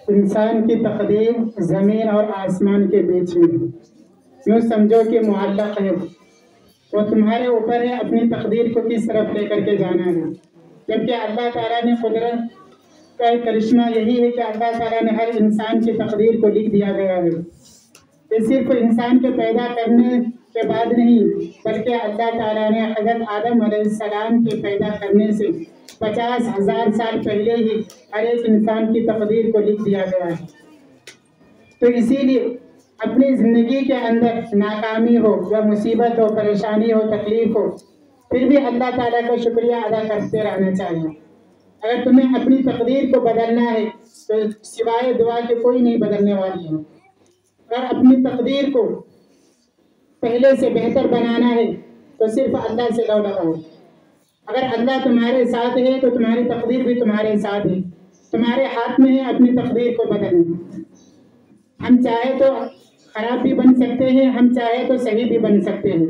انسان کی تقدیر زمین اور آسمان کے بیچ میں ہے، یوں سمجھو کہ معلق ہے، وہ تمہارے اوپر ہے اپنی تقدیر کو کس طرف لے کر کے جانا ہے۔ جبکہ اللہ تعالیٰ نے قدرت کا ایک کرشمہ یہی ہے کہ اللہ تعالیٰ نے ہر انسان کی تقدیر کو لکھ دیا گیا ہے۔ یہ صرف انسان کے پیدا کرنے کے بعد نہیں، بلکہ اللہ تعالیٰ نے حضرت آدم علیہ السلام کے پیدا کرنے سے 50,000 سال پہلے ہی ہر ایک انسان کی تقدیر کو لکھ دیا گیا ہے۔ تو اسی لیے اپنی زندگی کے اندر ناکامی ہو یا مصیبت ہو، پریشانی ہو، تکلیف ہو، پھر بھی اللہ تعالیٰ کا شکریہ ادا کرتے رہنا چاہیے۔ اگر تمہیں اپنی تقدیر کو بدلنا ہے تو سوائے دعا کے کوئی نہیں بدلنے والی ہے۔ اگر اپنی تقدیر کو پہلے سے بہتر بنانا ہے تو صرف اللہ سے لو لگاؤ۔ اگر اللہ تمہارے ساتھ ہے تو تمہاری تقدیر بھی تمہارے ساتھ ہے۔ تمہارے ہاتھ میں ہے اپنی تقدیر کو بدلنا۔ ہم چاہے تو خراب بھی بن سکتے ہیں، ہم چاہے تو صحیح بھی بن سکتے ہیں۔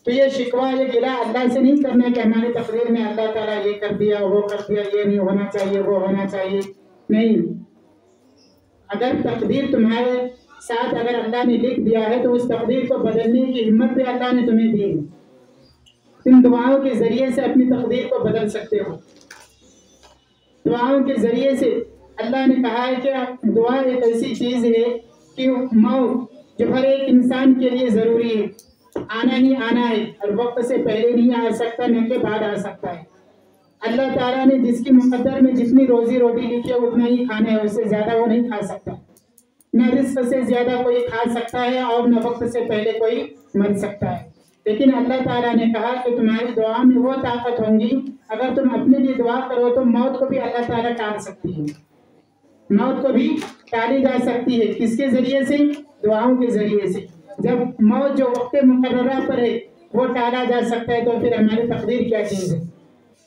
تو یہ شکوہ، یہ گلہ اللہ سے نہیں کرنا کہ ہماری تقدیر میں اللہ تعالیٰ یہ کر دیا، وہ کر دیا، یہ نہیں ہونا چاہیے، وہ ہونا چاہیے، نہیں۔ اگر تقدیر تمہارے ساتھ اگر اللہ نے لکھ دیا ہے تو اس تقدیر کو بدلنے کی ہمت بھی اللہ نے تمہیں دی ہے۔ تم دعاؤں کے ذریعے سے اپنی تقدیر کو بدل سکتے ہو۔ دعاؤں کے ذریعے سے اللہ نے کہا ہے کہ دعا ایک ایسی چیز ہے کہ موت جو ہر ایک انسان کے لیے ضروری ہے، آنا ہی آنا ہے، اور وقت سے پہلے نہیں آ سکتا، نہ کہ بعد آ سکتا ہے۔ اللہ تعالیٰ نے جس کی مقدر میں جتنی روزی روٹی لکھی ہے اتنا ہی کھانا ہے، اس سے زیادہ وہ نہیں کھا سکتا۔ نہ رزق سے زیادہ کوئی کھا سکتا ہے اور نہ وقت سے پہلے کوئی مر سکتا ہے۔ لیکن اللہ تعالیٰ نے کہا کہ تمہاری دعا میں وہ طاقت ہوں گی، اگر تم اپنے لیے دعا کرو تو موت کو بھی اللہ تعالیٰ ٹال سکتی ہے۔ موت کو بھی ٹالی جا سکتی ہے، کس کے ذریعے سے؟ دعاؤں کے ذریعے سے۔ جب موت جو وقت مقررہ پر ہے وہ ٹالا جا سکتا ہے تو پھر ہماری تقدیر کیا چیز ہے؟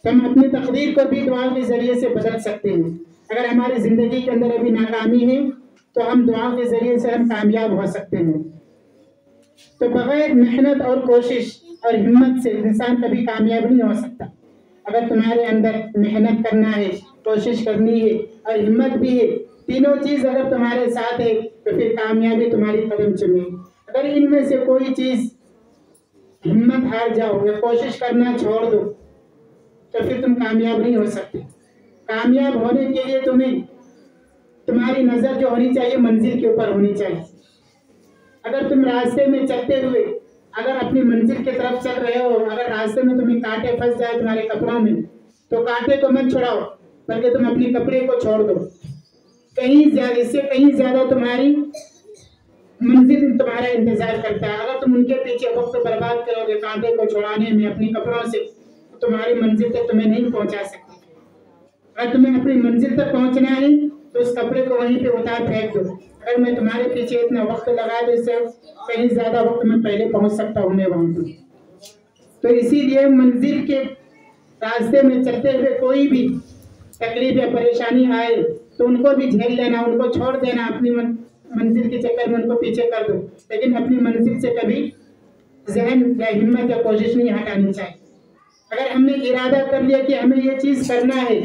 تو ہم اپنی تقدیر کو بھی دعاؤں کے ذریعے سے بدل سکتے ہیں۔ اگر ہماری زندگی کے اندر ابھی ناکامی ہے تو ہم دعاؤں کے ذریعے سے ہم کامیاب ہو سکتے ہیں۔ تو بغیر محنت اور کوشش اور ہمت سے انسان کبھی کامیاب نہیں ہو سکتا۔ اگر تمہارے اندر محنت کرنا ہے، کوشش کرنی ہے اور ہمت بھی ہے، تینوں چیز اگر تمہارے ساتھ ہے تو پھر کامیابی تمہاری قدم چومے۔ اگر ان میں سے کوئی چیز ہمت ہار جاؤ یا کوشش کرنا چھوڑ دو تو پھر تم کامیاب نہیں ہو سکتے۔ کامیاب ہونے کے لیے تمہاری نظر جو ہونی چاہیے منزل کے اوپر ہونی چاہیے۔ اگر تم راستے میں چلتے ہوئے اگر اپنی منزل کی طرف چل رہے ہو، اگر راستے میں تمہیں کانٹے پھنس جائے تمہارے کپڑوں میں تو کانٹے کو مت چھڑاؤ، بلکہ تم اپنے کپڑے کو چھوڑ دو۔ اس سے کہیں زیادہ تمہاری منزل تمہارا انتظار کرتا ہے۔ اگر تم ان کے پیچھے وقت برباد کرو گے کانٹے کو چھڑانے میں اپنے کپڑوں سے، تو تمہاری منزل تک تمہیں نہیں پہنچا سکتے۔ اگر تمہیں اپنی منزل تک پہنچنا ہے تو اس کپڑے کو وہیں پہ اتار پھینک دو۔ اگر میں تمہارے پیچھے اتنا وقت لگا تو اس سے کہیں زیادہ وقت میں پہلے پہنچ سکتا ہوں میں وہاں پہ۔ تو اسی لیے منزل کے راستے میں چلتے ہوئے کوئی بھی تکلیف یا پریشانی آئے تو ان کو بھی جھیل لینا، ان کو چھوڑ دینا، اپنی منزل کے چکر میں ان کو پیچھے کر دو، لیکن اپنی منزل سے کبھی ذہن یا ہمت یا کوشش نہیں ہٹانی چاہیے۔ اگر ہم نے ارادہ کر لیا کہ ہمیں یہ چیز کرنا ہے،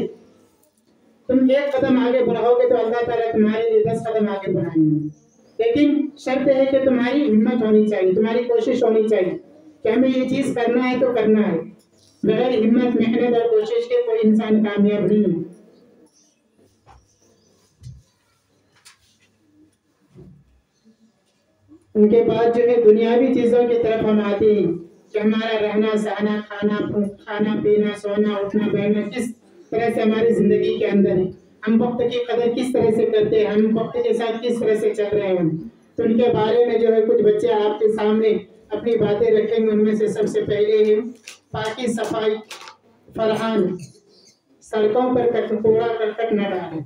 تم ایک قدم آگے بڑھاؤ گے تو اللہ تعالیٰ تمہارے لیے 10 قدم آگے بڑھائیں گے۔ لیکن شرط ہے کہ تمہاری ہمت ہونی چاہیے، تمہاری کوشش ہونی چاہیے کہ ہمیں یہ چیز کرنا ہے تو کرنا ہے۔ بغیر ہمت، محنت اور کوشش کے کوئی انسان کامیاب نہیں ہے۔ ان کے بعد جو ہے دنیاوی چیزوں کی طرف ہم آتے ہیں کہ ہمارا رہنا سہنا، کھانا پینا، سونا اٹھنا بیٹھنا کس طرح سے ہماری زندگی کے اندر ہے، ہم وقت کی قدر کس طرح سے کرتے ہیں، ہم وقت کے ساتھ کس طرح سے چل رہے ہیں۔ تو ان کے بارے میں جو ہے کچھ بچے آپ کے سامنے اپنی باتیں رکھیں گے۔ ان میں سے سب سے پہلے ہے پاکی صفائی فرحان، سڑکوں پر کوڑا کرکٹ نہ ڈالیں۔